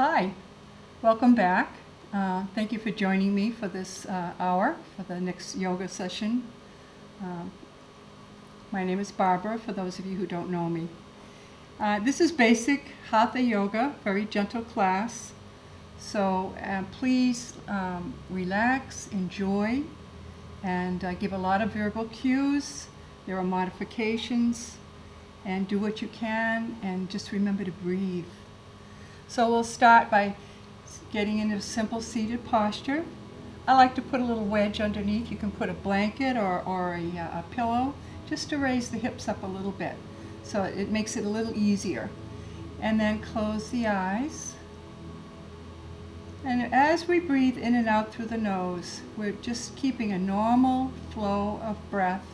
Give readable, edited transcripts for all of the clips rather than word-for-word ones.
Hi, welcome back. Thank you for joining me for this hour for the next yoga session. Um, my name is Barbara, for those of you who don't know me. This is basic Hatha Yoga, very gentle class. So please relax, enjoy, and give a lot of verbal cues. There are modifications, and do what you can, and just remember to breathe. So we'll start by getting into a simple seated posture. I like to put a little wedge underneath. You can put a blanket or a pillow just to raise the hips up a little bit. So it makes it a little easier. And then close the eyes. And as we breathe in and out through the nose, we're just keeping a normal flow of breath,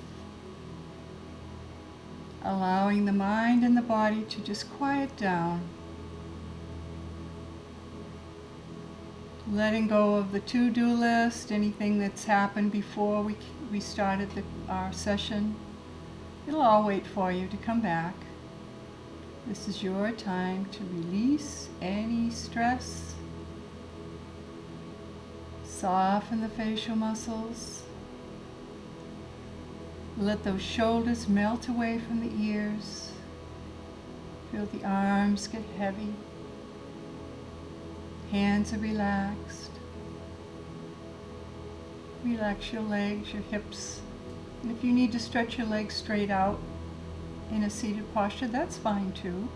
allowing the mind and the body to just quiet down. Letting go of the to-do list, anything that's happened before we started our session. It'll all wait for you to come back. This is your time to release any stress. Soften the facial muscles. Let those shoulders melt away from the ears. Feel the arms get heavy. Hands are relaxed. Relax your legs, your hips. And if you need to stretch your legs straight out in a seated posture, that's fine too.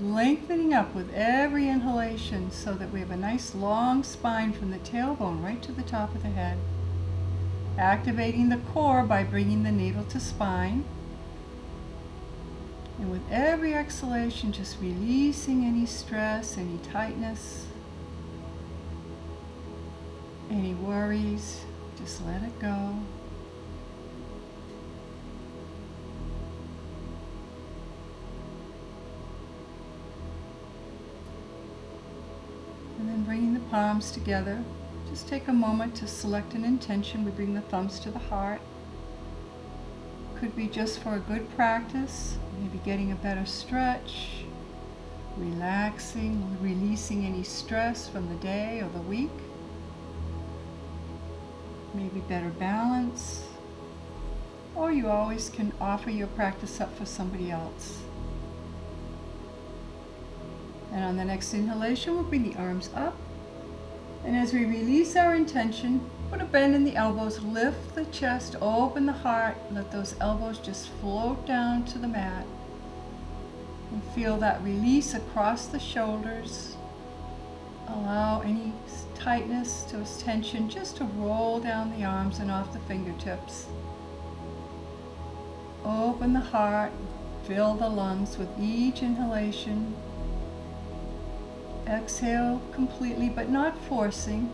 Lengthening up with every inhalation so that we have a nice long spine from the tailbone right to the top of the head. Activating the core by bringing the navel to spine. And with every exhalation, just releasing any stress, any tightness, any worries, just let it go. And then bringing the palms together, just take a moment to select an intention. We bring the thumbs to the heart. Could be just for a good practice, maybe getting a better stretch, relaxing, releasing any stress from the day or the week, maybe better balance, or you always can offer your practice up for somebody else. And on the next inhalation, we'll bring the arms up, and as we release our intention, put a bend in the elbows, lift the chest, open the heart, let those elbows just float down to the mat. And feel that release across the shoulders. Allow any tightness to tension just to roll down the arms and off the fingertips. Open the heart, fill the lungs with each inhalation. Exhale completely, but not forcing.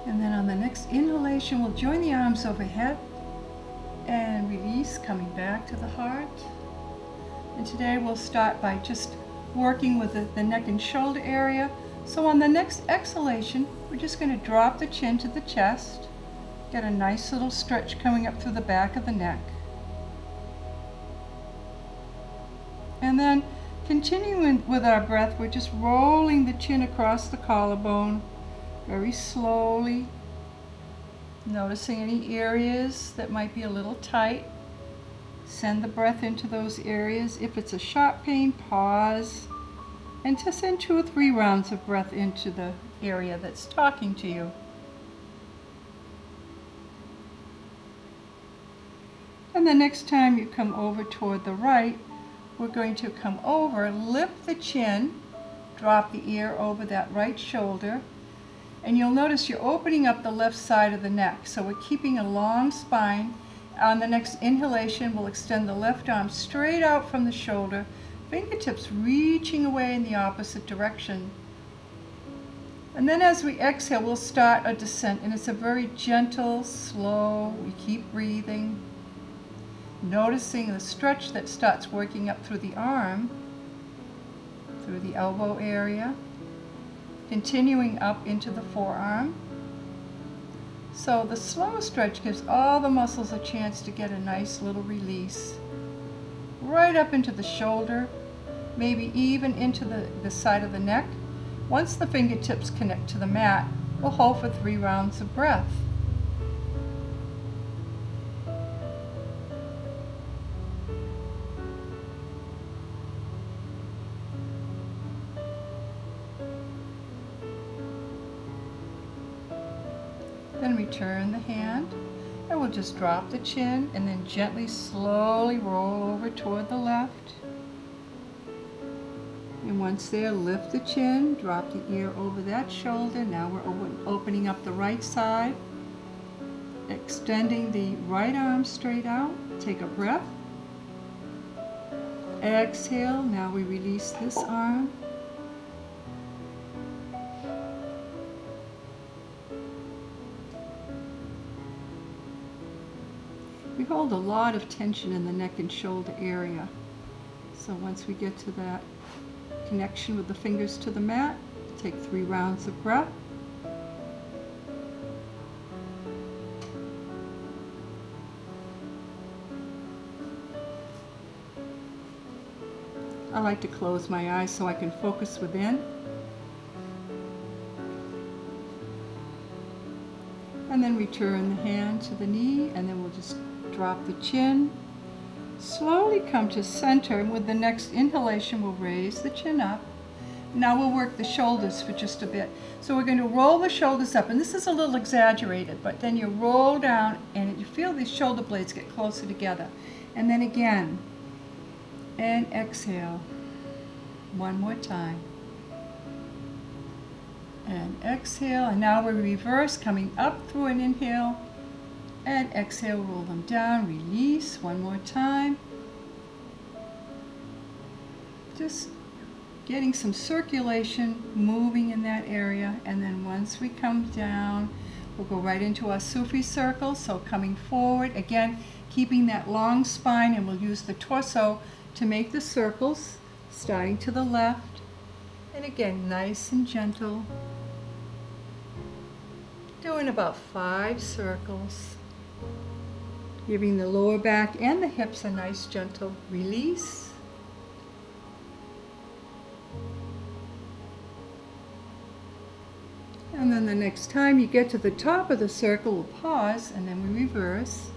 And then on the next inhalation, we'll join the arms overhead and release, coming back to the heart. And today we'll start by just working with the neck and shoulder area. So on the next exhalation, we're just going to drop the chin to the chest. Get a nice little stretch coming up through the back of the neck. And then continuing with our breath, we're just rolling the chin across the collarbone very slowly, noticing any areas that might be a little tight. Send the breath into those areas. If it's a sharp pain, pause, and just send 2 or 3 rounds of breath into the area that's talking to you. And the next time you come over toward the right, we're going to come over, lift the chin, drop the ear over that right shoulder, and you'll notice you're opening up the left side of the neck. So we're keeping a long spine. On the next inhalation, we'll extend the left arm straight out from the shoulder, fingertips reaching away in the opposite direction. And then as we exhale, we'll start a descent, and it's a very gentle, slow, we keep breathing. Noticing the stretch that starts working up through the arm, through the elbow area, continuing up into the forearm, So the slow stretch gives all the muscles a chance to get a nice little release. Right up into the shoulder, maybe even into the side of the neck. Once the fingertips connect to the mat, we'll hold for 3 rounds of breath. Then return the hand, and we'll just drop the chin and then gently, slowly roll over toward the left. And once there, lift the chin, drop the ear over that shoulder. Now we're opening up the right side, extending the right arm straight out. Take a breath. Exhale. Now we release this arm. We hold a lot of tension in the neck and shoulder area. So once we get to that connection with the fingers to the mat, take 3 rounds of breath. I like to close my eyes so I can focus within. And then return the hand to the knee, and then we'll just drop the chin. Slowly come to center, and with the next inhalation we'll raise the chin up. Now we'll work the shoulders for just a bit. So we're going to roll the shoulders up, and this is a little exaggerated, but then you roll down and you feel these shoulder blades get closer together. And then again, and exhale. One more time. And exhale, and now we reverse, coming up through an inhale, and exhale, roll them down, release, one more time. Just getting some circulation moving in that area, and then once we come down, we'll go right into our Sufi circle. So coming forward, again, keeping that long spine, and we'll use the torso to make the circles, starting to the left, and again, nice and gentle. Doing about 5 circles. Giving the lower back and the hips a nice gentle release. And then the next time you get to the top of the circle, we'll pause, and then we reverse.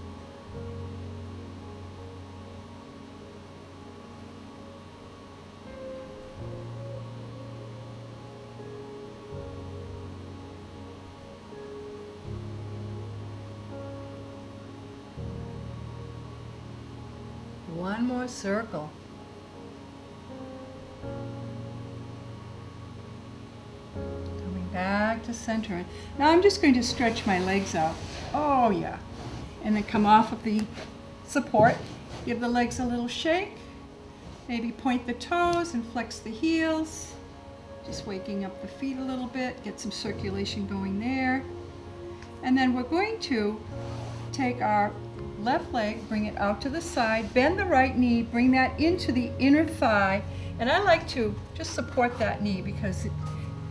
One more circle. Coming back to center. Now I'm just going to stretch my legs out. Oh yeah. And then come off of the support. Give the legs a little shake. Maybe point the toes and flex the heels. Just waking up the feet a little bit. Get some circulation going there. And then we're going to take our left leg, bring it out to the side, bend the right knee, bring that into the inner thigh, and I like to just support that knee because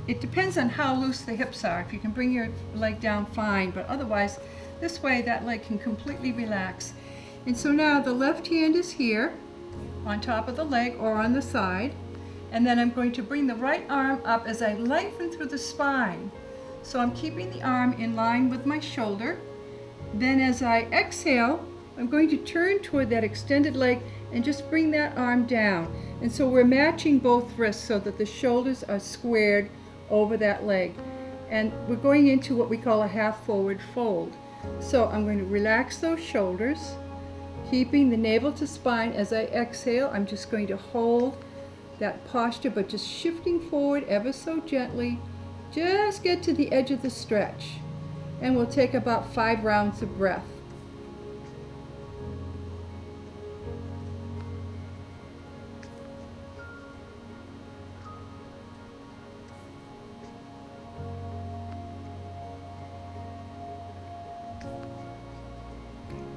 it depends on how loose the hips are. If you can bring your leg down, fine, but otherwise, this way that leg can completely relax. And so now the left hand is here on top of the leg or on the side, and then I'm going to bring the right arm up as I lengthen through the spine. So I'm keeping the arm in line with my shoulder. Then as I exhale, I'm going to turn toward that extended leg and just bring that arm down. And so we're matching both wrists so that the shoulders are squared over that leg. And we're going into what we call a half forward fold. So I'm going to relax those shoulders, keeping the navel to spine. As I exhale, I'm just going to hold that posture, but just shifting forward ever so gently. Just get to the edge of the stretch. And we'll take about 5 rounds of breath.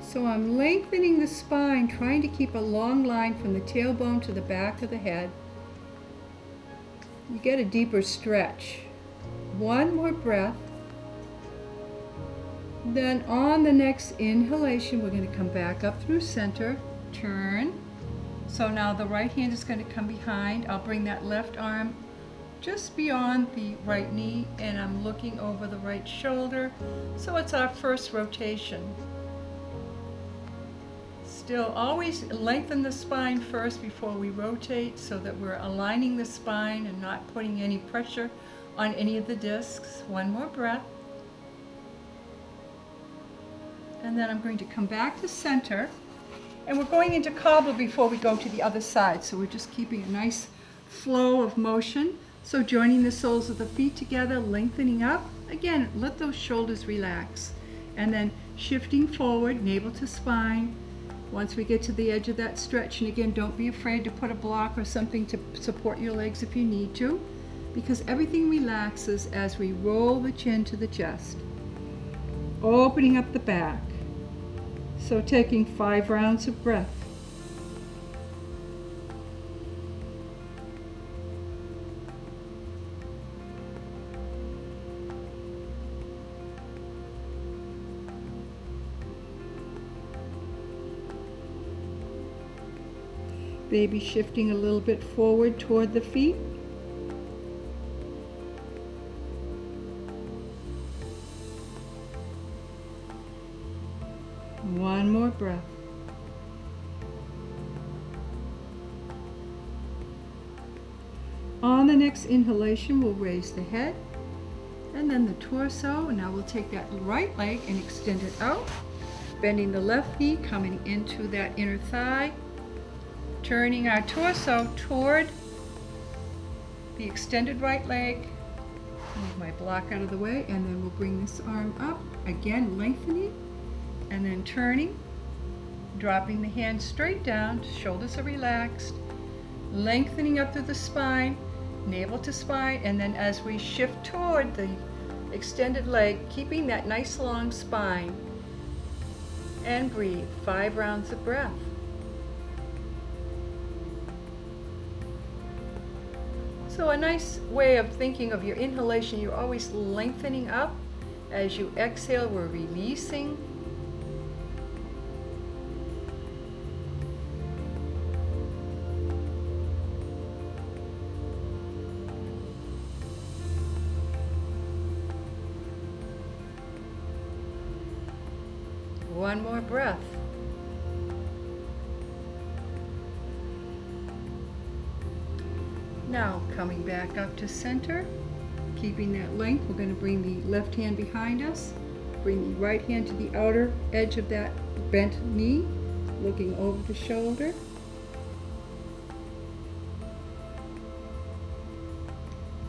So I'm lengthening the spine, trying to keep a long line from the tailbone to the back of the head. You get a deeper stretch. One more breath. Then on the next inhalation, we're going to come back up through center, turn. So now the right hand is going to come behind. I'll bring that left arm just beyond the right knee, and I'm looking over the right shoulder. So it's our first rotation. Still always lengthen the spine first before we rotate so that we're aligning the spine and not putting any pressure on any of the discs. One more breath. And then I'm going to come back to center. And we're going into Cobbler before we go to the other side. So we're just keeping a nice flow of motion. So joining the soles of the feet together, lengthening up. Again, let those shoulders relax. And then shifting forward, navel to spine. Once we get to the edge of that stretch, and again, don't be afraid to put a block or something to support your legs if you need to, because everything relaxes as we roll the chin to the chest. Opening up the back. So taking 5 rounds of breath. Maybe shifting a little bit forward toward the feet. One more breath. On the next inhalation, we'll raise the head and then the torso. And now we'll take that right leg and extend it out, bending the left knee, coming into that inner thigh, turning our torso toward the extended right leg. Move my block out of the way, and then we'll bring this arm up, again lengthening, and then turning, dropping the hands straight down, shoulders are relaxed, lengthening up through the spine, navel to spine, and then as we shift toward the extended leg, keeping that nice long spine, and breathe 5 rounds of breath. So a nice way of thinking of your inhalation, you're always lengthening up. As you exhale, we're releasing. One more breath. Now coming back up to center, keeping that length, we're going to bring the left hand behind us, bring the right hand to the outer edge of that bent knee, looking over the shoulder.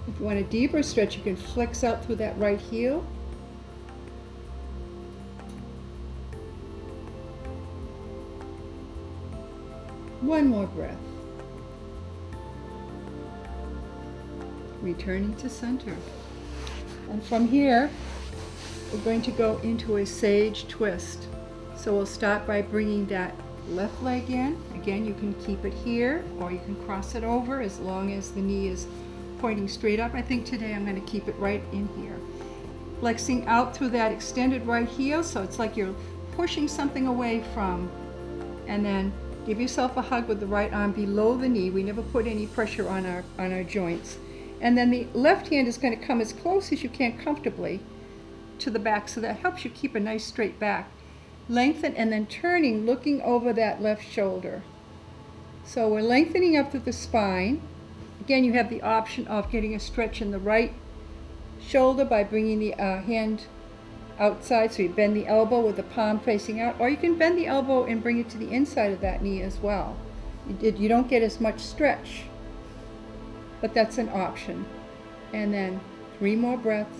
If you want a deeper stretch, you can flex out through that right heel. One more breath. Returning to center. And from here, we're going to go into a sage twist. So we'll start by bringing that left leg in. Again, you can keep it here, or you can cross it over as long as the knee is pointing straight up. I think today I'm going to keep it right in here. Flexing out through that extended right heel, so it's like you're pushing something away from, and then give yourself a hug with the right arm below the knee. We never put any pressure on our joints. And then the left hand is going to come as close as you can comfortably to the back, so that helps you keep a nice straight back. Lengthen and then turning, looking over that left shoulder. So we're lengthening up through the spine. Again, you have the option of getting a stretch in the right shoulder by bringing the hand outside, so you bend the elbow with the palm facing out, or you can bend the elbow and bring it to the inside of that knee as well. You don't get as much stretch, but that's an option. And then 3 more breaths.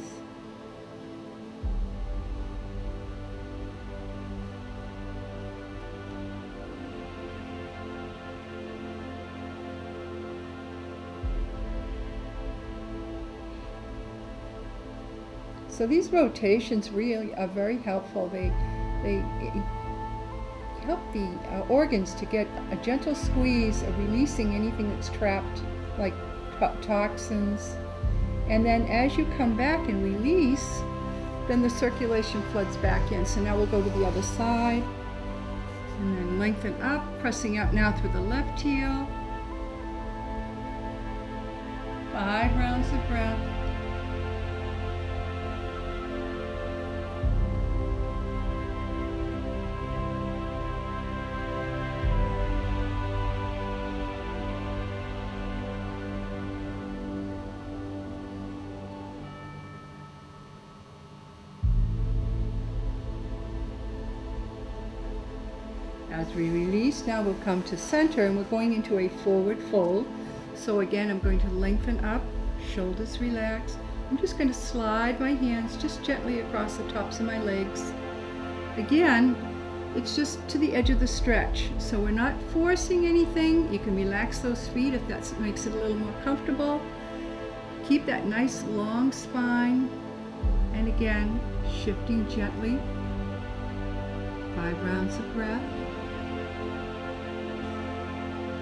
So these rotations really are very helpful. They help the organs to get a gentle squeeze of releasing anything that's trapped, like toxins. And then as you come back and release, then the circulation floods back in. So now we'll go to the other side. And then lengthen up, pressing out now through the left heel. 5 rounds of breath. As we release, now we'll come to center and we're going into a forward fold. So again, I'm going to lengthen up, shoulders relax. I'm just going to slide my hands just gently across the tops of my legs. Again, it's just to the edge of the stretch. So we're not forcing anything. You can relax those feet if that makes it a little more comfortable. Keep that nice long spine. And again, shifting gently. 5 rounds of breath.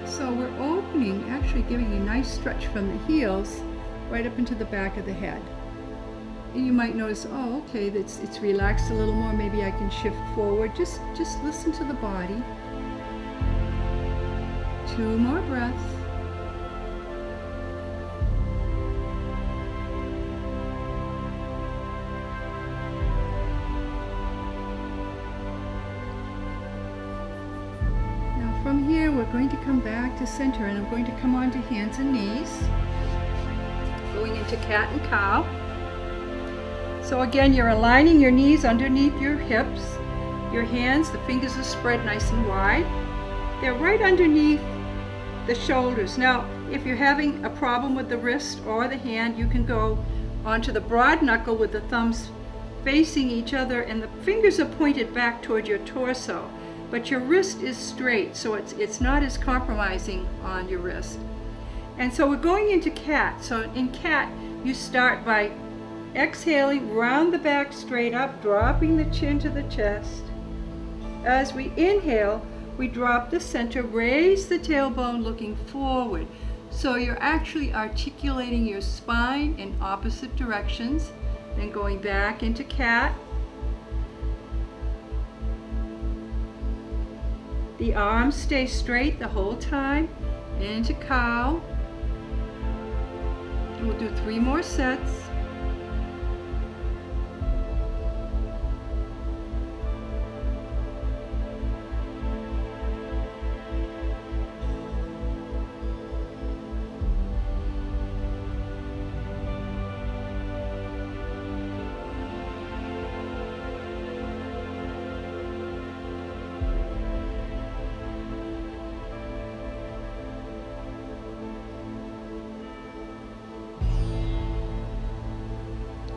So we're opening, actually giving a nice stretch from the heels right up into the back of the head. And you might notice, oh, okay, it's relaxed a little more. Maybe I can shift forward. Just listen to the body. 2 more breaths. From here, we're going to come back to center, and I'm going to come onto hands and knees, going into cat and cow. So again, you're aligning your knees underneath your hips. Your hands, the fingers are spread nice and wide. They're right underneath the shoulders. Now, if you're having a problem with the wrist or the hand, you can go onto the broad knuckle with the thumbs facing each other, and the fingers are pointed back toward your torso. But your wrist is straight, so it's not as compromising on your wrist. And so we're going into cat. So in cat, you start by exhaling, round the back straight up, dropping the chin to the chest. As we inhale, we drop the center, raise the tailbone looking forward. So you're actually articulating your spine in opposite directions. Then going back into cat. The arms stay straight the whole time. Into cow. And we'll do 3 more sets.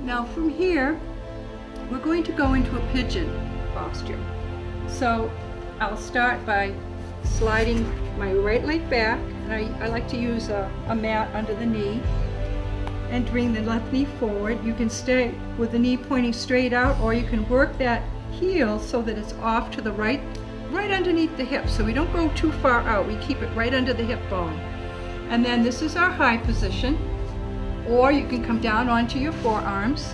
Now from here, we're going to go into a pigeon posture. So I'll start by sliding my right leg back, and I like to use a mat under the knee, and bring the left knee forward. You can stay with the knee pointing straight out, or you can work that heel so that it's off to the right underneath the hip, so we don't go too far out. We keep it right under the hip bone. And then this is our high position. Or you can come down onto your forearms.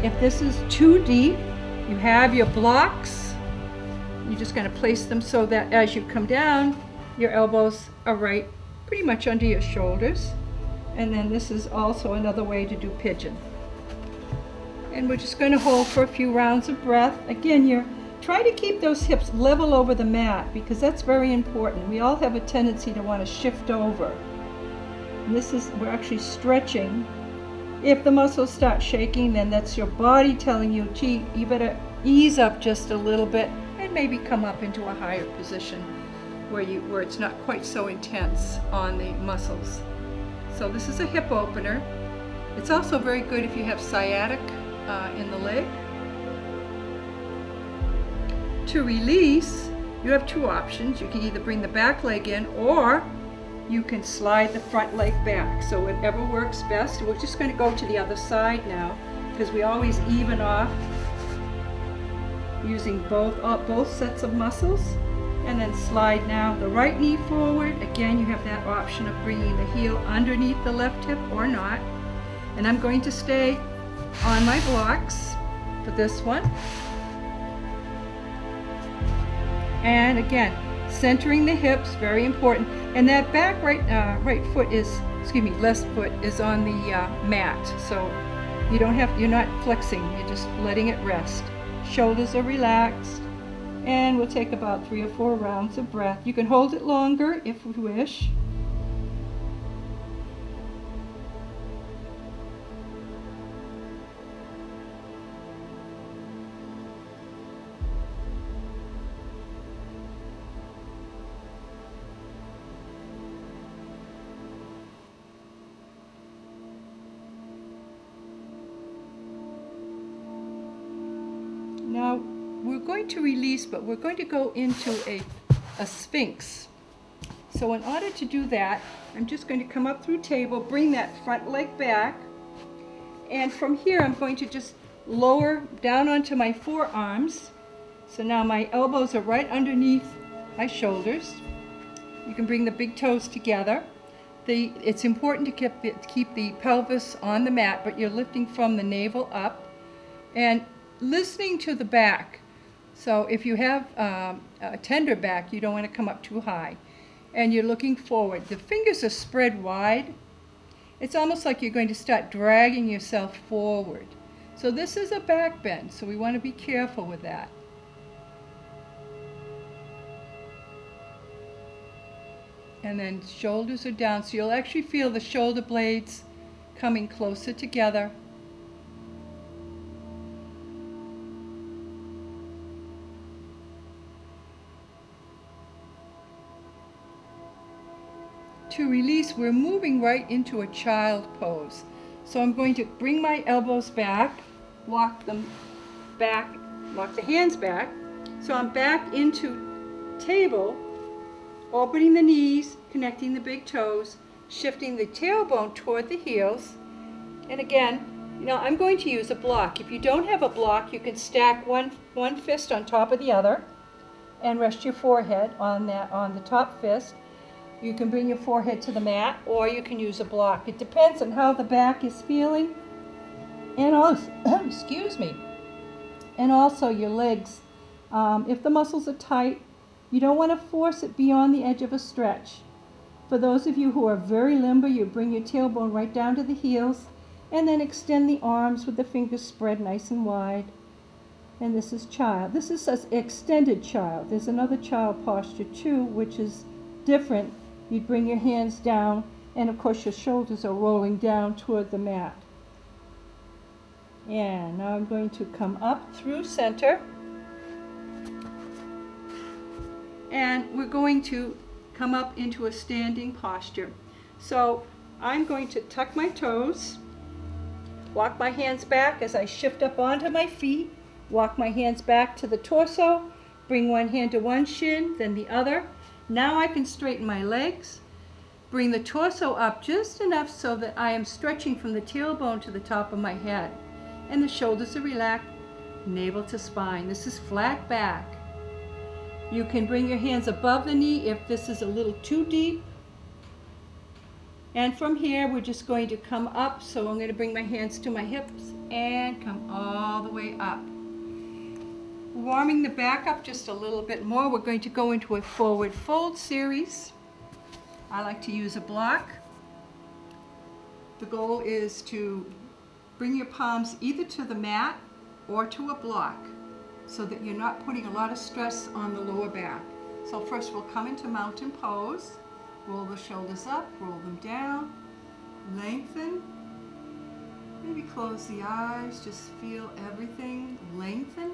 If this is too deep, you have your blocks. You're just going to place them so that as you come down, your elbows are right pretty much under your shoulders. And then this is also another way to do pigeon. And we're just going to hold for a few rounds of breath. Again, try to keep those hips level over the mat, because that's very important. We all have a tendency to want to shift over. And we're actually stretching. If the muscles start shaking, then that's your body telling you, gee, you better ease up just a little bit and maybe come up into a higher position where it's not quite so intense on the muscles. So this is a hip opener. It's also very good if you have sciatic in the leg. To release, you have 2 options. You can either bring the back leg in, or you can slide the front leg back. So whatever works best. We're just going to go to the other side now, because we always even off using both sets of muscles. And then slide now the right knee forward. Again, you have that option of bringing the heel underneath the left hip or not. And I'm going to stay on my blocks for this one. And again, centering the hips, very important. And that back left foot is on the mat. So you're not flexing, you're just letting it rest. Shoulders are relaxed. And we'll take about 3 or 4 rounds of breath. You can hold it longer if you wish. Now, we're going to release, but we're going to go into a Sphinx. So in order to do that, I'm just going to come up through table, bring that front leg back, and from here I'm going to just lower down onto my forearms. So now my elbows are right underneath my shoulders. You can bring the big toes together. It's important to keep the pelvis on the mat, but you're lifting from the navel up and listening to the back. So if you have a tender back, you don't want to come up too high. And you're looking forward. The fingers are spread wide. It's almost like you're going to start dragging yourself forward. So this is a back bend, so we want to be careful with that. And then shoulders are down, so you'll actually feel the shoulder blades coming closer together. To release, we're moving right into a child pose. So I'm going to bring my elbows back, walk the hands back. So I'm back into table, opening the knees, connecting the big toes, shifting the tailbone toward the heels. And again, I'm going to use a block. If you don't have a block, you can stack one fist on top of the other and rest your forehead on the top fist. You can bring your forehead to the mat, or you can use a block. It depends on how the back is feeling. And also, and also your legs. If the muscles are tight, you don't want to force it beyond the edge of a stretch. For those of you who are very limber, you bring your tailbone right down to the heels, and then extend the arms with the fingers spread nice and wide. And this is child. This is an extended child. There's another child posture too, which is different. You'd bring your hands down, and of course your shoulders are rolling down toward the mat. And now I'm going to come up through center. And we're going to come up into a standing posture. So I'm going to tuck my toes, walk my hands back as I shift up onto my feet, walk my hands back to the torso, bring one hand to one shin, then the other. Now I can straighten my legs, bring the torso up just enough so that I am stretching from the tailbone to the top of my head. And the shoulders are relaxed, navel to spine. This is flat back. You can bring your hands above the knee if this is a little too deep. And from here, we're just going to come up. So I'm going to bring my hands to my hips and come all the way up. Warming the back up just a little bit more, we're going to go into a forward fold series. I like to use a block. The goal is to bring your palms either to the mat or to a block so that you're not putting a lot of stress on the lower back. So first we'll come into mountain pose, roll the shoulders up, roll them down, lengthen, maybe close the eyes, just feel everything lengthen.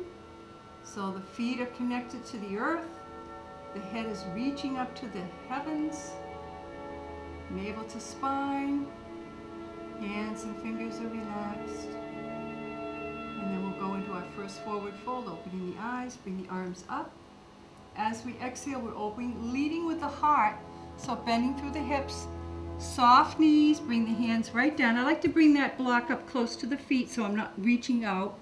So the feet are connected to the earth, the head is reaching up to the heavens, navel to spine, hands and fingers are relaxed. And then we'll go into our first forward fold, opening the eyes, bring the arms up. As we exhale, we're opening, leading with the heart, so bending through the hips, soft knees, bring the hands right down. I like to bring that block up close to the feet so I'm not reaching out.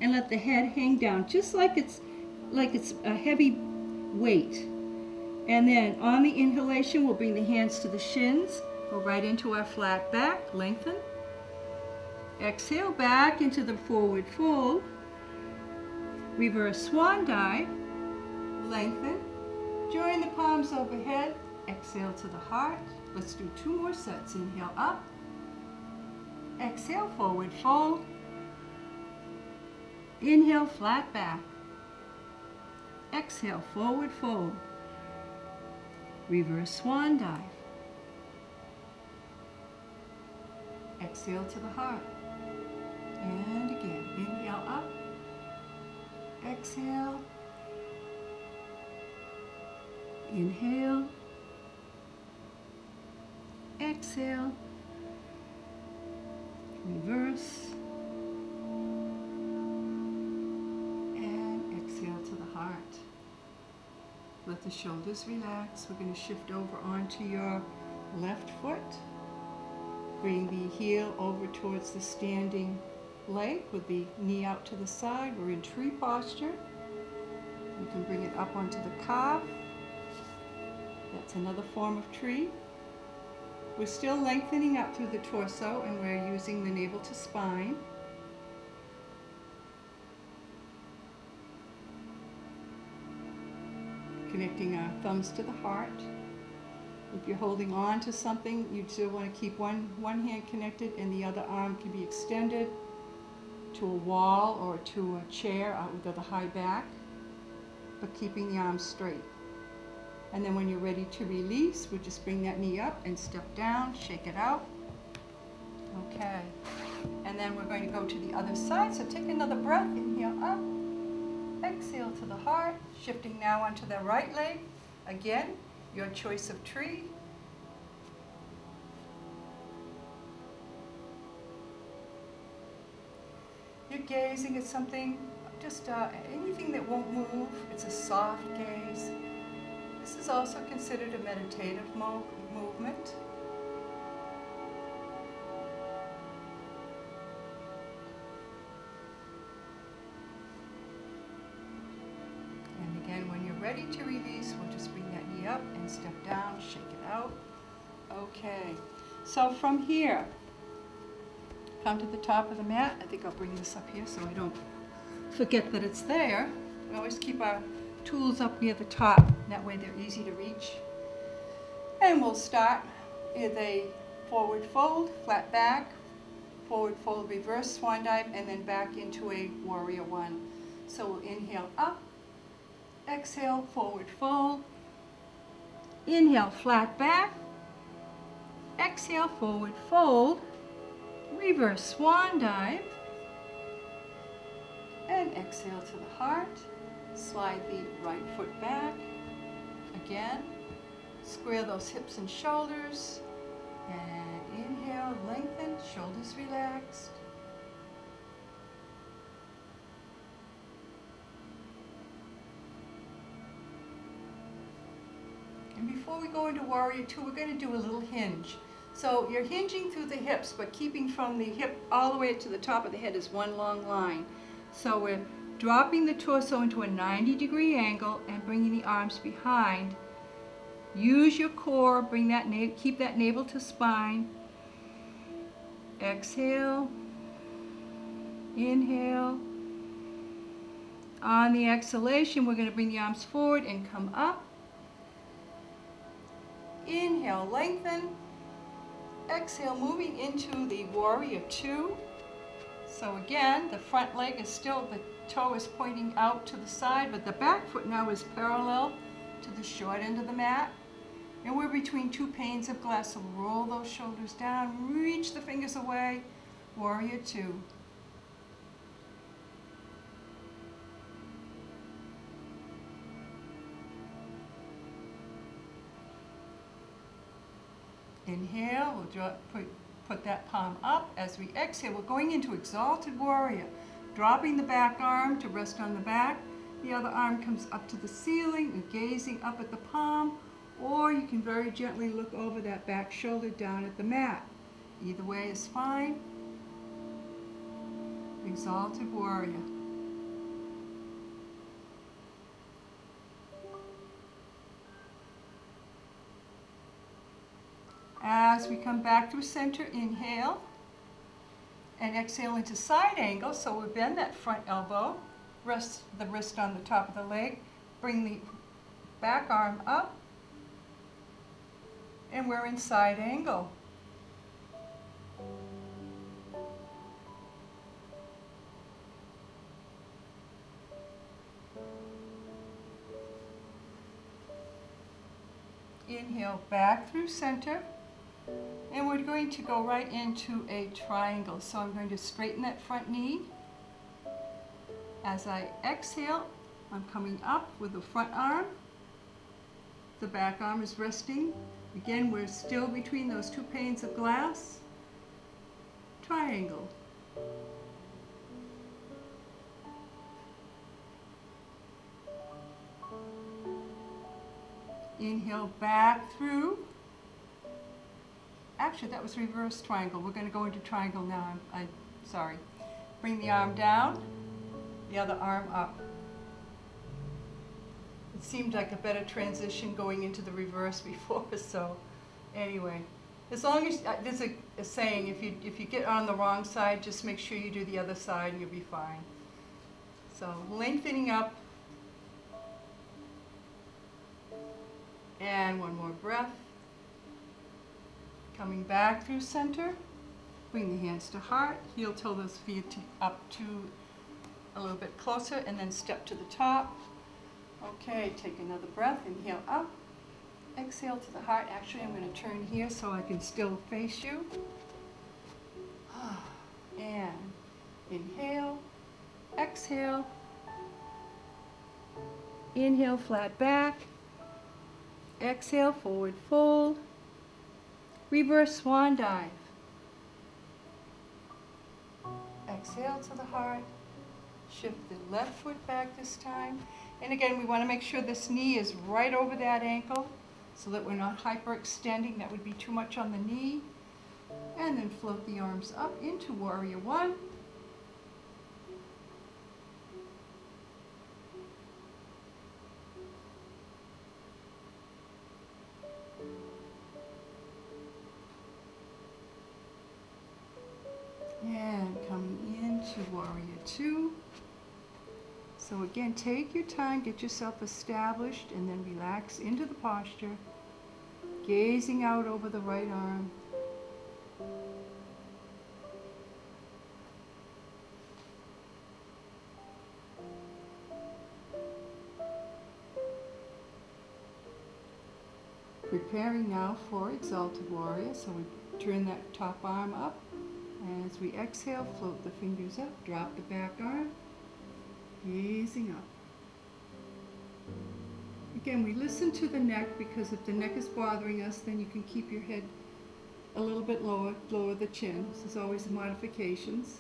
And let the head hang down, just like it's a heavy weight. And then on the inhalation, we'll bring the hands to the shins, go right into our flat back, lengthen. Exhale back into the forward fold. Reverse swan dive. Lengthen. Join the palms overhead. Exhale to the heart. Let's do 2 more sets. Inhale up. Exhale, forward fold. Inhale, flat back. Exhale, forward fold. Reverse swan dive. Exhale to the heart. And again, inhale up. Exhale. Inhale. Exhale. Reverse. And exhale to the heart. Let the shoulders relax. We're going to shift over onto your left foot. Bring the heel over towards the standing leg with the knee out to the side. We're in tree posture. You can bring it up onto the calf. That's another form of tree. We're still lengthening up through the torso, and we're using the navel to spine. Connecting our thumbs to the heart. If you're holding on to something, you still want to keep one hand connected and the other arm can be extended to a wall or to a chair with the high back, but keeping the arms straight. And then when you're ready to release, we'll just bring that knee up and step down, shake it out. Okay. And then we're going to go to the other side. So take another breath, inhale up, exhale to the heart, shifting now onto the right leg. Again, your choice of tree. You're gazing at something, just anything that won't move. It's a soft gaze. This is also considered a meditative movement. And again, when you're ready to release, we'll just bring that knee up and step down, shake it out. Okay, so from here, come to the top of the mat. I think I'll bring this up here so I don't forget that it's there. We always keep our tools up near the top. That way they're easy to reach. And we'll start with a forward fold, flat back, forward fold, reverse swan dive, and then back into a warrior one. So we'll inhale up, exhale, forward fold, inhale, flat back, exhale, forward fold, reverse swan dive, and exhale to the heart. Slide the right foot back. Again, square those hips and shoulders. And inhale, lengthen, shoulders relaxed. And before we go into Warrior Two, we're going to do a little hinge. So you're hinging through the hips, but keeping from the hip all the way to the top of the head is one long line. So we're dropping the torso into a 90-degree angle and bringing the arms behind. Use your core, bring that keep that navel to spine. Exhale, inhale. On the exhalation, we're going to bring the arms forward and come up. Inhale, lengthen. Exhale, moving into the Warrior Two. So again, the front leg is still, the toe is pointing out to the side, but the back foot now is parallel to the short end of the mat. And we're between two panes of glass, so roll those shoulders down, reach the fingers away, Warrior Two. Inhale, we'll put that palm up. As we exhale, we're going into Exalted Warrior, dropping the back arm to rest on the back. The other arm comes up to the ceiling and gazing up at the palm, or you can very gently look over that back shoulder down at the mat. Either way is fine. Exalted Warrior. As we come back to center, inhale. And exhale into side angle. So we bend that front elbow, rest the wrist on the top of the leg, bring the back arm up, and we're in side angle. Inhale back through center, and we're going to go right into a triangle. So I'm going to straighten that front knee. As I exhale, I'm coming up with the front arm. The back arm is resting. Again, we're still between those two panes of glass. Triangle. Inhale back through. Actually, that was reverse triangle. We're going to go into triangle now. I'm sorry. Bring the arm down, the other arm up. It seemed like a better transition going into the reverse before, so anyway. As long as, there's a saying, if you get on the wrong side, just make sure you do the other side and you'll be fine. So lengthening up. And one more breath. Coming back through center. Bring the hands to heart. Heel toe those feet up to a little bit closer and then step to the top. Okay, take another breath. Inhale up. Exhale to the heart. Actually, I'm going to turn here so I can still face you. And inhale. Exhale. Inhale, flat back. Exhale, forward fold. Reverse swan dive. Exhale to the heart. Shift the left foot back this time. And again, we want to make sure this knee is right over that ankle so that we're not hyperextending. That would be too much on the knee. And then float the arms up into warrior one. And coming into warrior two. So again, take your time, get yourself established, and then relax into the posture, gazing out over the right arm. Preparing now for exalted warrior, so we turn that top arm up. As we exhale, float the fingers up, drop the back arm, gazing up. Again, we listen to the neck, because if the neck is bothering us, then you can keep your head a little bit lower, lower the chin. This is always modifications.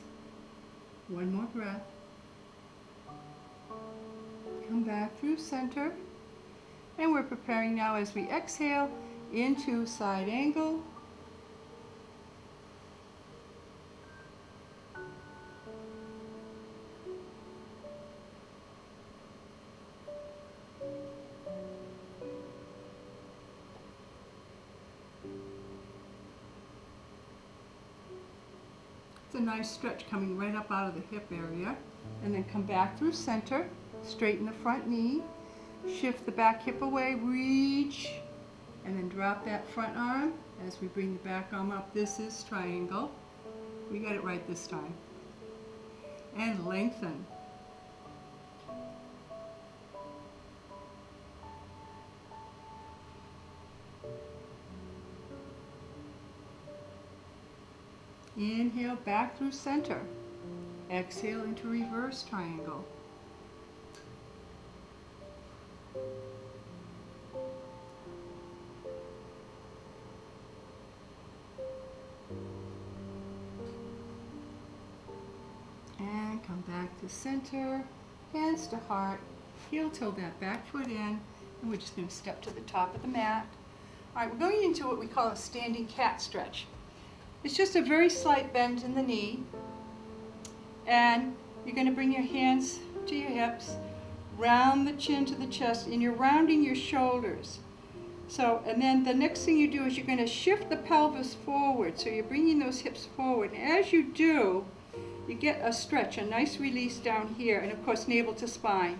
One more breath. Come back through center. And we're preparing now as we exhale into side angle. It's a nice stretch coming right up out of the hip area. And then come back through center, straighten the front knee, shift the back hip away, reach, and then drop that front arm as we bring the back arm up. This is triangle. We got it right this time. And lengthen. Inhale back through center. Exhale into reverse triangle. And come back to center, hands to heart, heel toe that back foot in, and we're just going to step to the top of the mat. All right, we're going into what we call a standing cat stretch. It's just a very slight bend in the knee, and you're going to bring your hands to your hips, round the chin to the chest, and you're rounding your shoulders. So, and then the next thing you do is you're going to shift the pelvis forward, so you're bringing those hips forward. And as you do, you get a stretch, a nice release down here, and of course navel to spine.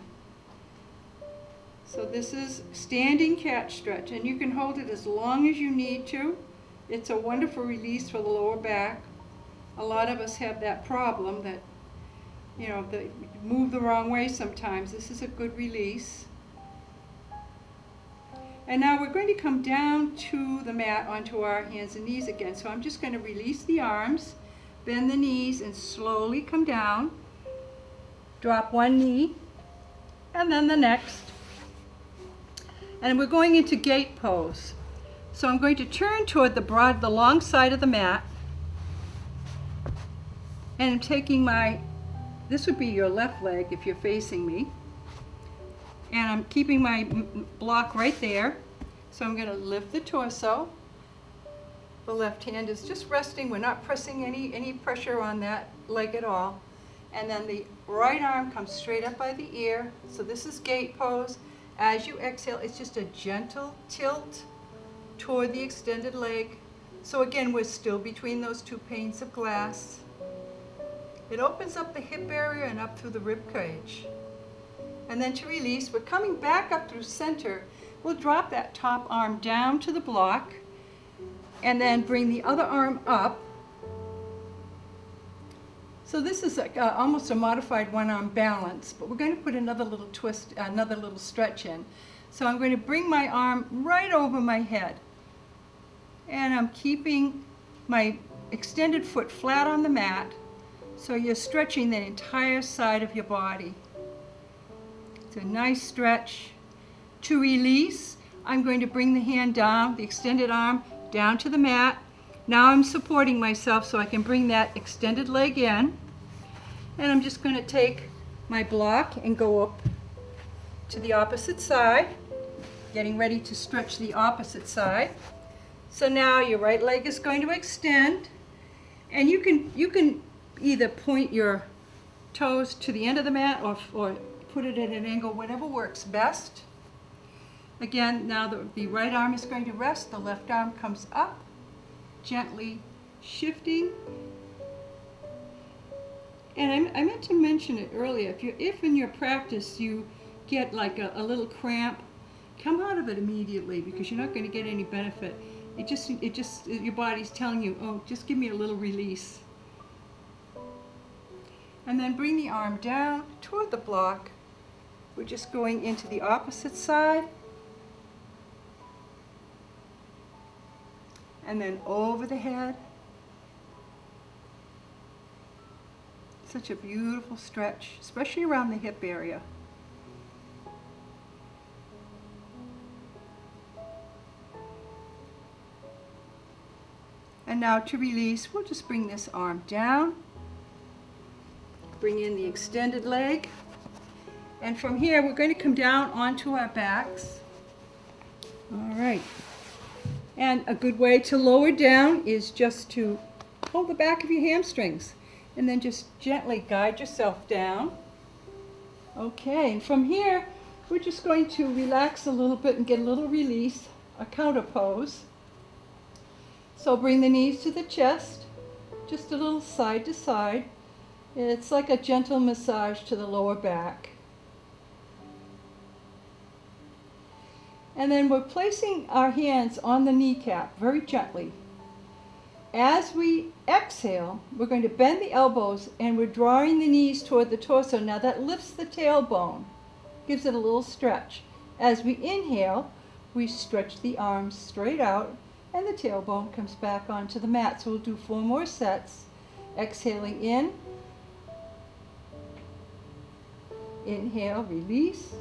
So this is standing cat stretch, and you can hold it as long as you need to. It's a wonderful release for the lower back. A lot of us have that problem that, you know, they move the wrong way sometimes. This is a good release. And now we're going to come down to the mat onto our hands and knees again. So I'm just going to release the arms, bend the knees, and slowly come down. Drop one knee, and then the next. And we're going into gate pose. So I'm going to turn toward the long side of the mat. And I'm taking this would be your left leg if you're facing me. And I'm keeping my block right there. So I'm going to lift the torso. The left hand is just resting. We're not pressing any pressure on that leg at all. And then the right arm comes straight up by the ear. So this is gate pose. As you exhale, it's just a gentle tilt toward the extended leg. So again, we're still between those two panes of glass. It opens up the hip area and up through the rib cage. And then to release, we're coming back up through center. We'll drop that top arm down to the block and then bring the other arm up. So this is almost a modified one-arm balance, but we're going to put another little twist, another little stretch in. So I'm going to bring my arm right over my head. And I'm keeping my extended foot flat on the mat, so you're stretching the entire side of your body. It's a nice stretch. To release, I'm going to bring the hand down, the extended arm, down to the mat. Now I'm supporting myself so I can bring that extended leg in. And I'm just going to take my block and go up to the opposite side, getting ready to stretch the opposite side. So now your right leg is going to extend, and you can either point your toes to the end of the mat or put it at an angle, whatever works best. Again, now the right arm is going to rest, the left arm comes up, gently shifting. And I meant to mention it earlier, if in your practice you get like a little cramp, come out of it immediately, because you're not going to get any benefit. It just your body's telling you, oh, just give me a little release. And then bring the arm down toward the block. We're just going into the opposite side. And then over the head. Such a beautiful stretch, especially around the hip area. And now to release, we'll just bring this arm down. Bring in the extended leg. And from here, we're going to come down onto our backs. All right. And a good way to lower down is just to hold the back of your hamstrings and then just gently guide yourself down. Okay, and from here, we're just going to relax a little bit and get a little release, a counter pose. So bring the knees to the chest, just a little side to side. It's like a gentle massage to the lower back. And then we're placing our hands on the kneecap very gently. As we exhale, we're going to bend the elbows and we're drawing the knees toward the torso. Now that lifts the tailbone, gives it a little stretch. As we inhale, we stretch the arms straight out and the tailbone comes back onto the mat. So we'll do 4 more sets. Exhaling in. Inhale, release.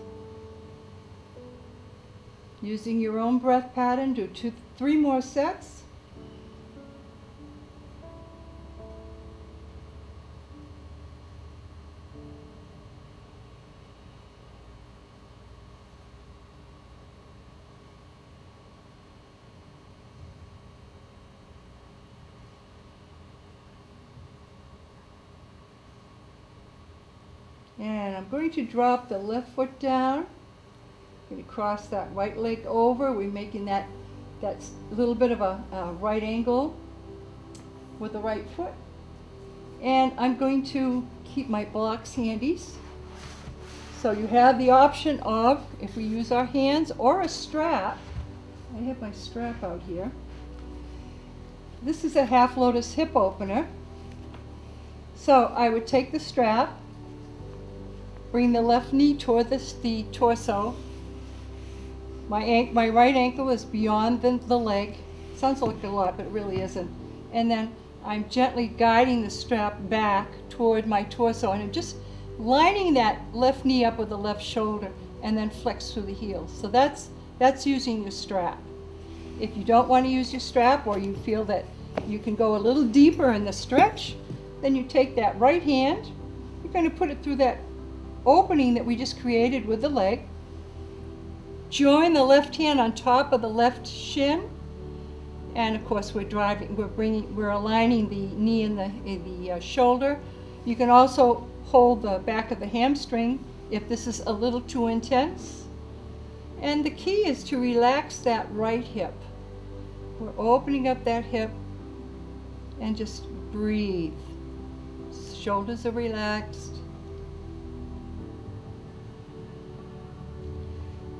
Using your own breath pattern, do 3 more sets. And I'm going to drop the left foot down. I'm going to cross that right leg over. We're making that little bit of a right angle with the right foot. And I'm going to keep my blocks handy. So you have the option of, if we use our hands or a strap. I have my strap out here. This is a half lotus hip opener. So I would take the strap, bring the left knee toward the torso. My right ankle is beyond the leg. Sounds like a lot, but it really isn't. And then I'm gently guiding the strap back toward my torso, and I'm just lining that left knee up with the left shoulder, and then flex through the heels. So that's using your strap. If you don't want to use your strap, or you feel that you can go a little deeper in the stretch, then you take that right hand, you're going to put it through that opening that we just created with the leg. Join the left hand on top of the left shin, and of course we're aligning the knee and the shoulder. You can also hold the back of the hamstring if this is a little too intense. And the key is to relax that right hip. We're opening up that hip and just breathe. Shoulders are relaxed.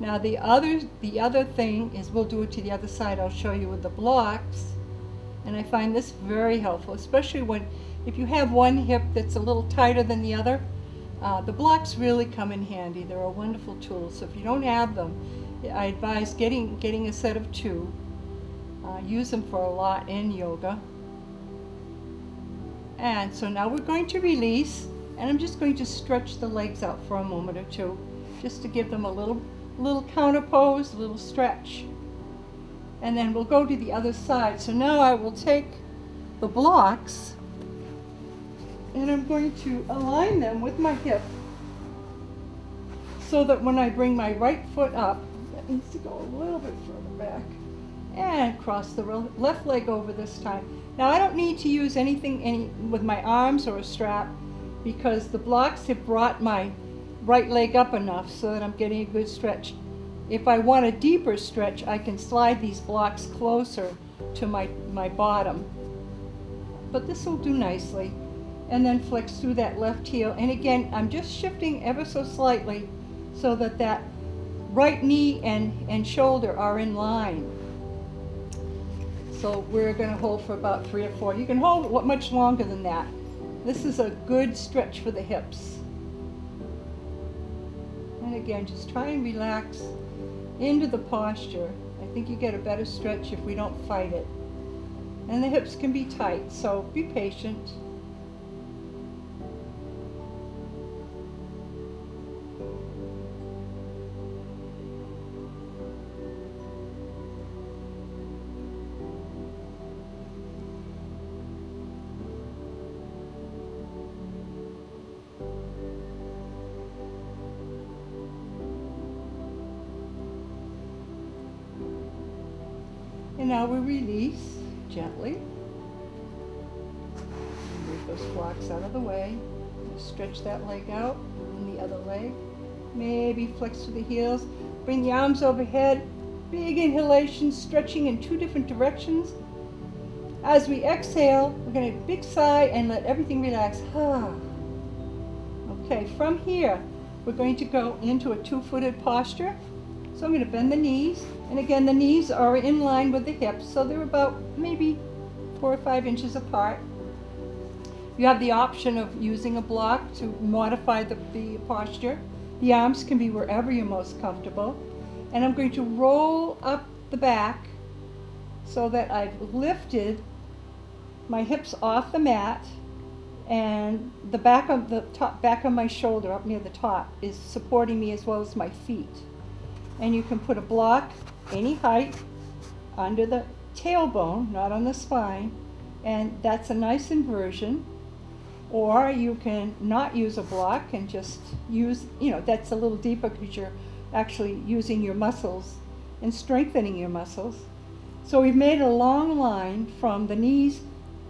Now the other thing is, we'll do it to the other side. I'll show you with the blocks. And I find this very helpful, especially if you have one hip that's a little tighter than the other. The blocks really come in handy. They're a wonderful tool. So if you don't have them, I advise getting a set of 2. Use them for a lot in yoga. And so now we're going to release, and I'm just going to stretch the legs out for a moment or two, just to give them a little counter pose, a little stretch. And then we'll go to the other side. So now I will take the blocks, and I'm going to align them with my hip, so that when I bring my right foot up, that needs to go a little bit further back, and cross the left leg over this time. Now I don't need to use anything with my arms or a strap, because the blocks have brought my right leg up enough so that I'm getting a good stretch. If I want a deeper stretch, I can slide these blocks closer to my bottom. But this will do nicely. And then flex through that left heel. And again, I'm just shifting ever so slightly so that right knee and shoulder are in line. So we're going to hold for about 3 or 4. You can hold much longer than that. This is a good stretch for the hips. And again, just try and relax into the posture. I think you get a better stretch if we don't fight it. And the hips can be tight, so be patient. And now we release gently. Move those blocks out of the way. Just stretch that leg out, and the other leg. Maybe flex to the heels. Bring the arms overhead. Big inhalation, stretching in 2 different directions. As we exhale, we're going to big sigh and let everything relax. Okay, from here, we're going to go into a 2-footed posture. So I'm going to bend the knees, and again the knees are in line with the hips, so they're about maybe 4 or 5 inches apart. You have the option of using a block to modify the posture. The arms can be wherever you're most comfortable. And I'm going to roll up the back so that I've lifted my hips off the mat, and the back of my shoulder up near the top is supporting me, as well as my feet. And you can put a block any height under the tailbone, not on the spine, and that's a nice inversion. Or you can not use a block and just use, that's a little deeper because you're actually using your muscles and strengthening your muscles. So we've made a long line from the knees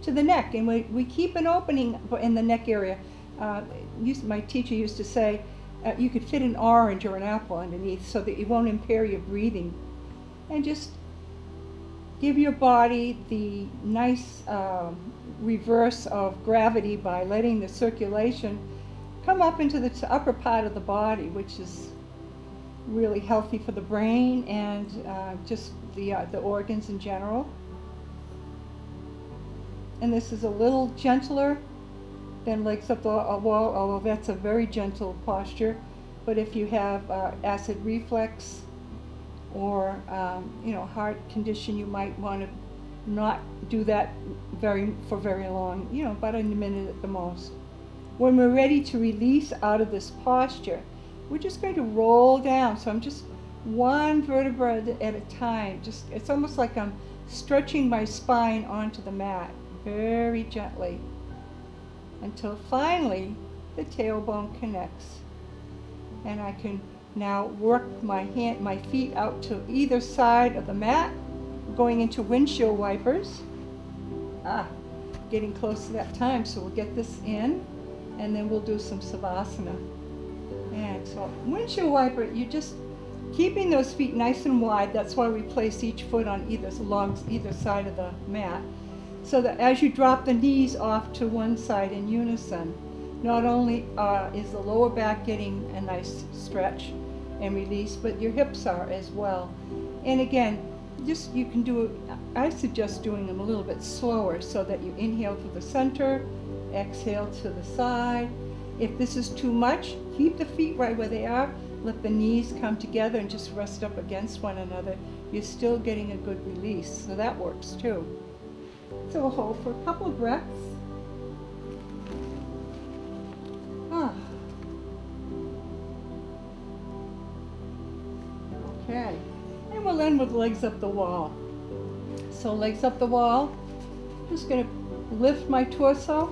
to the neck, and we keep an opening in the neck area. My teacher used to say, you could fit an orange or an apple underneath so that it won't impair your breathing. And just give your body the nice reverse of gravity by letting the circulation come up into the upper part of the body, which is really healthy for the brain and just the organs in general. And this is a little gentler than legs up the wall, although that's a very gentle posture. But if you have acid reflux or heart condition, you might want to not do that for very long, about a minute at the most. When we're ready to release out of this posture, we're just going to roll down. So I'm just one vertebra at a time. It's almost like I'm stretching my spine onto the mat very gently until finally the tailbone connects. And I can now work my feet out to either side of the mat, going into windshield wipers. Getting close to that time, so we'll get this in, and then we'll do some Savasana. And so windshield wiper, you're just keeping those feet nice and wide. That's why we place each foot on either side of the mat, so that as you drop the knees off to one side in unison, not only is the lower back getting a nice stretch and release, but your hips are as well. And again, you can do it, I suggest doing them a little bit slower so that you inhale to the center, exhale to the side. If this is too much, keep the feet right where they are, let the knees come together and just rest up against one another. You're still getting a good release, so that works too. So we'll hold for a couple of breaths. Okay, and we'll end with legs up the wall. So legs up the wall, just going to lift my torso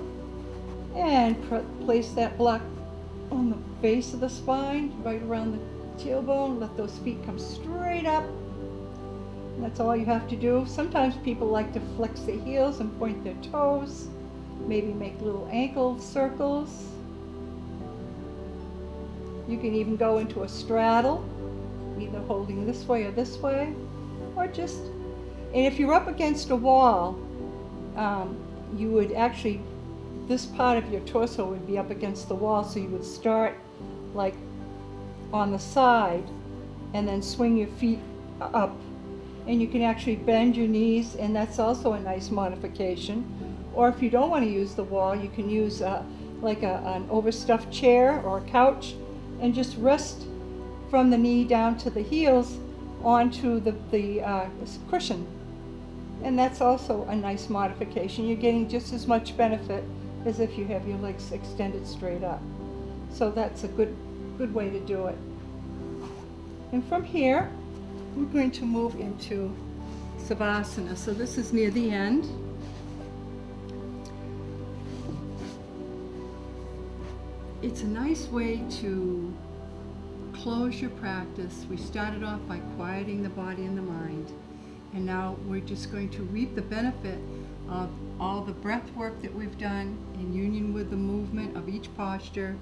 and place that block on the base of the spine, right around the tailbone. Let those feet come straight up. And that's all you have to do. Sometimes people like to flex their heels and point their toes, maybe make little ankle circles. You can even go into a straddle, either holding this way, or just, and if you're up against a wall, you would actually, this part of your torso would be up against the wall, so you would start like on the side and then swing your feet up, and you can actually bend your knees, and that's also a nice modification. Or if you don't want to use the wall, you can use an overstuffed chair or a couch and just rest from the knee down to the heels onto the cushion. And that's also a nice modification. You're getting just as much benefit as if you have your legs extended straight up. So that's a good way to do it. And from here, we're going to move into Savasana. So this is near the end. It's a nice way to close your practice. We started off by quieting the body and the mind, and now we're just going to reap the benefit of all the breath work that we've done in union with the movement of each posture.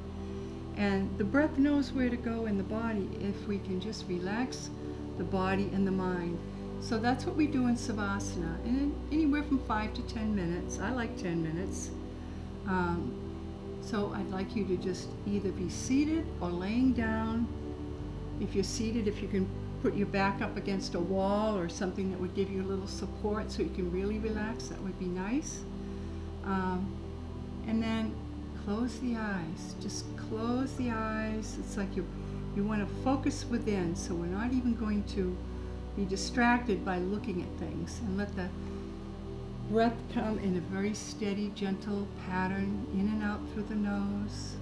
And the breath knows where to go in the body if we can just relax the body and the mind. So that's what we do in Savasana, and anywhere from 5 to 10 minutes. I like 10 minutes. So I'd like you to just either be seated or laying down. If you're seated, if you can put your back up against a wall or something that would give you a little support so you can really relax, that would be nice. And then close the eyes. Just close the eyes. It's like you want to focus within, so we're not even going to be distracted by looking at things, and let the breath come in a very steady, gentle pattern, in and out through the nose.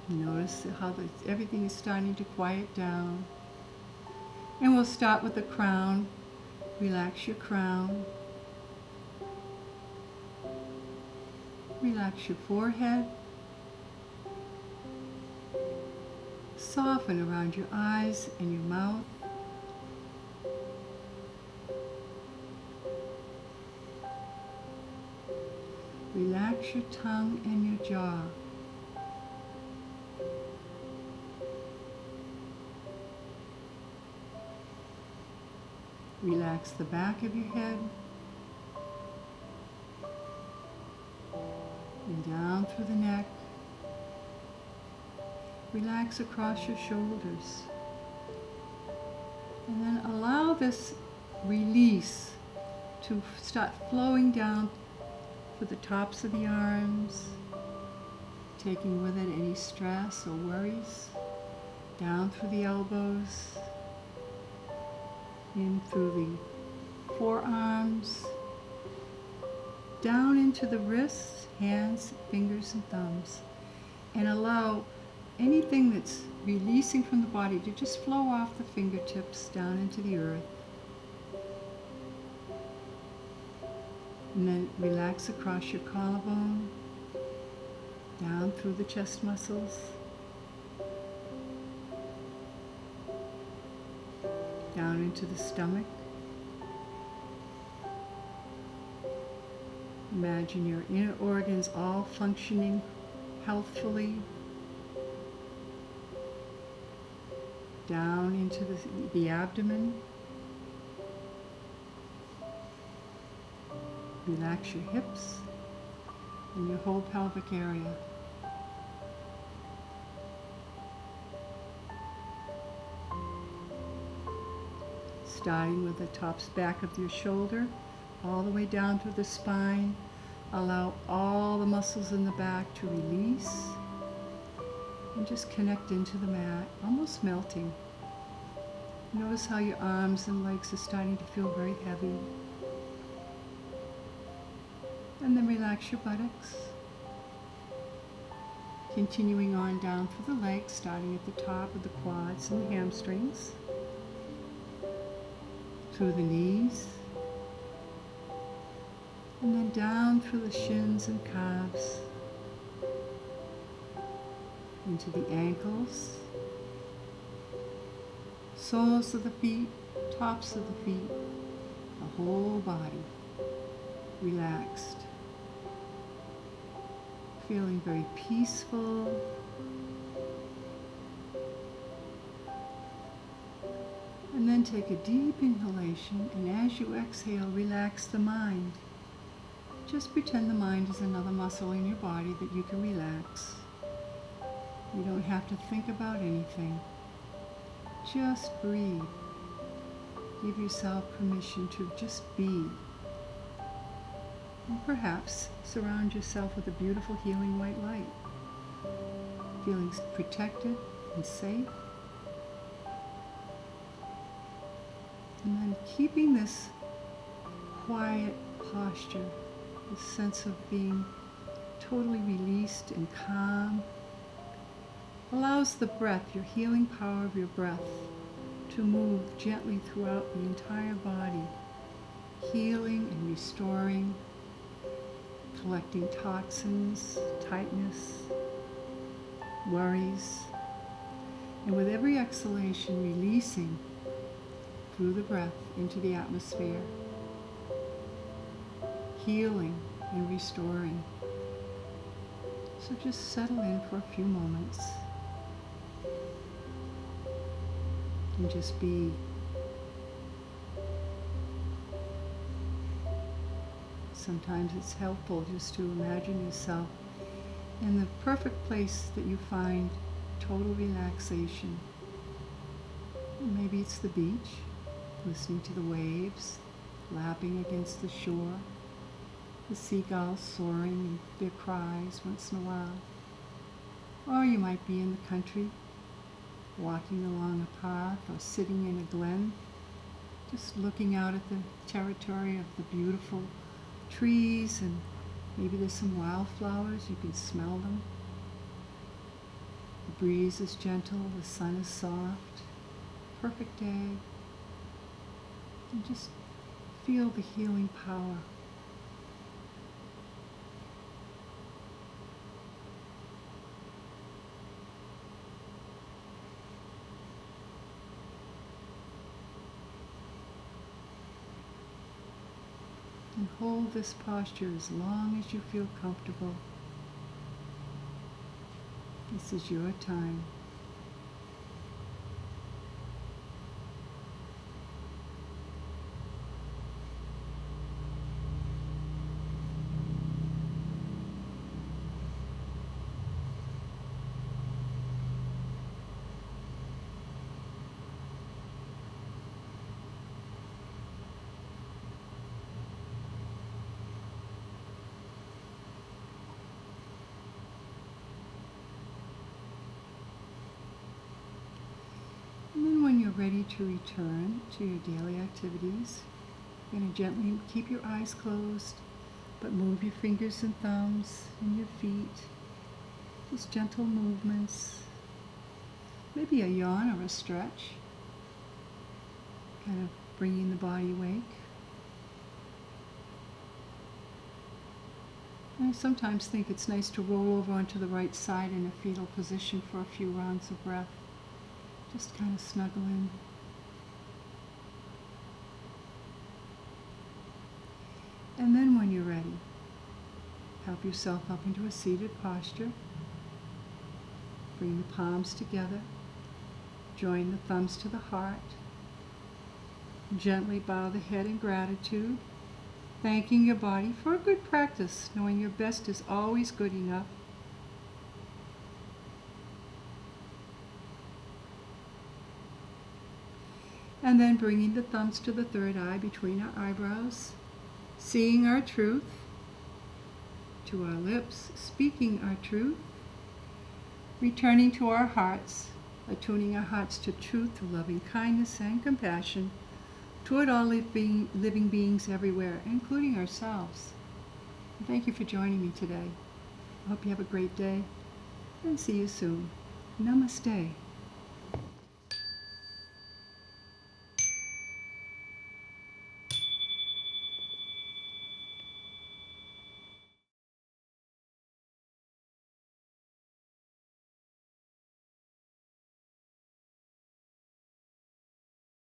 Notice how everything is starting to quiet down. And we'll start with the crown. Relax your crown. Relax your forehead. Soften around your eyes and your mouth. Relax your tongue and your jaw. Relax the back of your head and down through the neck. Relax across your shoulders. And then allow this release to start flowing down to the tops of the arms, taking with it any stress or worries, down through the elbows, in through the forearms, down into the wrists, hands, fingers, and thumbs, and allow anything that's releasing from the body to just flow off the fingertips down into the earth. And then relax across your collarbone, down through the chest muscles, down into the stomach. Imagine your inner organs all functioning healthfully. Down into the abdomen. Relax your hips and your whole pelvic area. Starting with the back of your shoulder, all the way down through the spine. Allow all the muscles in the back to release and just connect into the mat, almost melting. Notice how your arms and legs are starting to feel very heavy. And then relax your buttocks. Continuing on down through the legs, starting at the top of the quads and the hamstrings, through the knees, and then down through the shins and calves, into the ankles, soles of the feet, tops of the feet, the whole body relaxed, feeling very peaceful. And then take a deep inhalation, and as you exhale, relax the mind. Just pretend the mind is another muscle in your body that you can relax. You don't have to think about anything. Just breathe. Give yourself permission to just be. And perhaps surround yourself with a beautiful healing white light. Feeling protected and safe. And then keeping this quiet posture, this sense of being totally released and calm, allows the breath, your healing power of your breath, to move gently throughout the entire body, healing and restoring, collecting toxins, tightness, worries, and with every exhalation, releasing through the breath into the atmosphere, healing and restoring. So just settle in for a few moments and just be. Sometimes it's helpful just to imagine yourself in the perfect place that you find total relaxation. Maybe it's the beach, listening to the waves lapping against the shore, the seagulls soaring their cries once in a while. Or you might be in the country, walking along a path or sitting in a glen, just looking out at the territory of the beautiful trees, and maybe there's some wildflowers, you can smell them. The breeze is gentle, the sun is soft, perfect day. And just feel the healing power. And hold this posture as long as you feel comfortable. This is your time. you're ready to return to your daily activities, you're going to gently keep your eyes closed, but move your fingers and thumbs and your feet. Just gentle movements. Maybe a yawn or a stretch. Kind of bringing the body awake. I sometimes think it's nice to roll over onto the right side in a fetal position for a few rounds of breath. Just kind of snuggle in. And then when you're ready, help yourself up into a seated posture. Bring the palms together. Join the thumbs to the heart. Gently bow the head in gratitude, thanking your body for a good practice, knowing your best is always good enough. And then bringing the thumbs to the third eye between our eyebrows, seeing our truth, to our lips, speaking our truth, returning to our hearts, attuning our hearts to truth, to loving kindness and compassion toward all living beings everywhere, including ourselves. And thank you for joining me today. I hope you have a great day, and see you soon. Namaste.